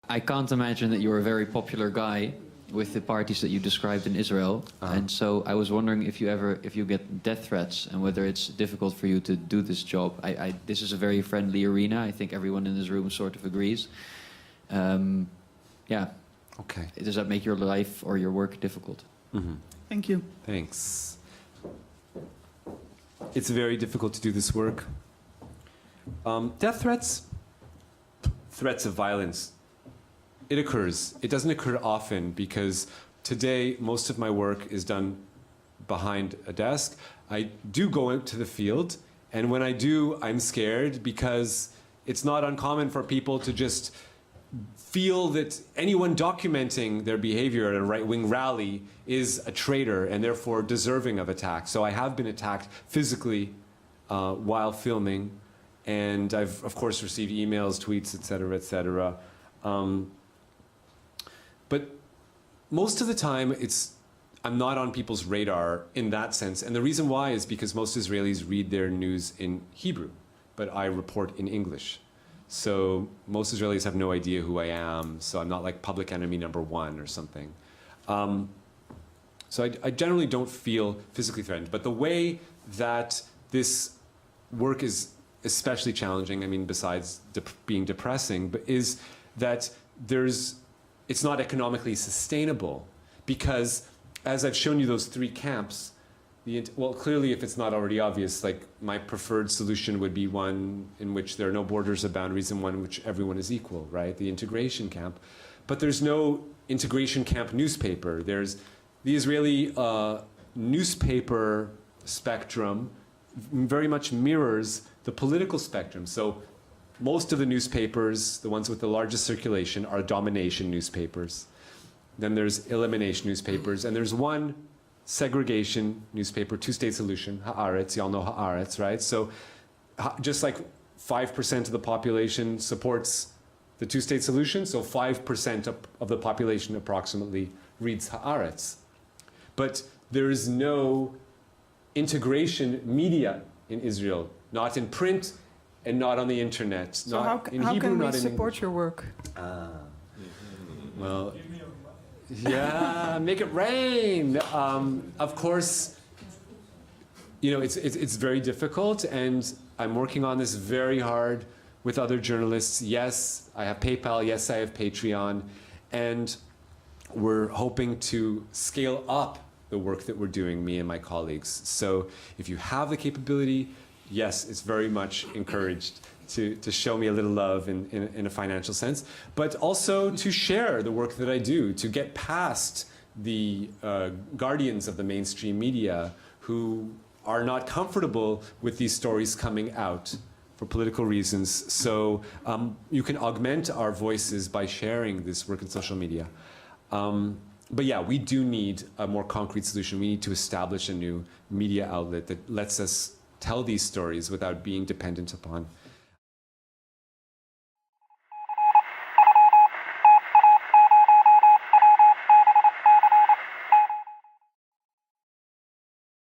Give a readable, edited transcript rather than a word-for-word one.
I can't imagine that you're a very popular guy with the parties that you described in Israel. And so I was wondering if you get death threats and whether it's difficult for you to do this job. This is a very friendly arena. I think everyone in this room sort of agrees. Yeah. Okay. Does that make your life or your work difficult? Mm-hmm. Thank you. Thanks. It's very difficult to do this work. Death threats, threats of violence, it occurs. It doesn't occur often because today most of my work is done behind a desk. I do go out to the field, and when I do, I'm scared because it's not uncommon for people to just feel that anyone documenting their behavior at a right-wing rally is a traitor and therefore deserving of attack. So I have been attacked physically while filming, and I've of course received emails, tweets, etc., etc. But most of the time, I'm not on people's radar in that sense. And the reason why is because most Israelis read their news in Hebrew, but I report in English. So most Israelis have no idea who I am, so I'm not like public enemy #1 or something. So I generally don't feel physically threatened. But the way that this work is especially challenging, I mean, besides being depressing, but is that it's not economically sustainable, because as I've shown you those 3 camps, well, clearly, if it's not already obvious, like my preferred solution would be one in which there are no borders or boundaries and one in which everyone is equal, right? The integration camp. But there's no integration camp newspaper. There's the Israeli newspaper spectrum very much mirrors the political spectrum. So most of the newspapers, the ones with the largest circulation, are domination newspapers. Then there's elimination newspapers, and there's one segregation newspaper, two-state solution, Haaretz. Y'all know Haaretz, right? So just like 5% of the population supports the two-state solution, so 5% of the population approximately reads Haaretz. But there is no integration media in Israel, not in print and not on the internet. So not in how Hebrew, can we not in support English. your work? Well, yeah, make it rain. Of course, you know, it's very difficult, and I'm working on this very hard with other journalists. Yes, I have PayPal. Yes, I have Patreon, and we're hoping to scale up the work that we're doing, me and my colleagues. So if you have the capability, yes, it's very much encouraged to show me a little love in a financial sense, but also to share the work that I do, to get past the guardians of the mainstream media who are not comfortable with these stories coming out for political reasons. So you can augment our voices by sharing this work in social media. But yeah, we do need a more concrete solution. We need to establish a new media outlet that lets us tell these stories without being dependent upon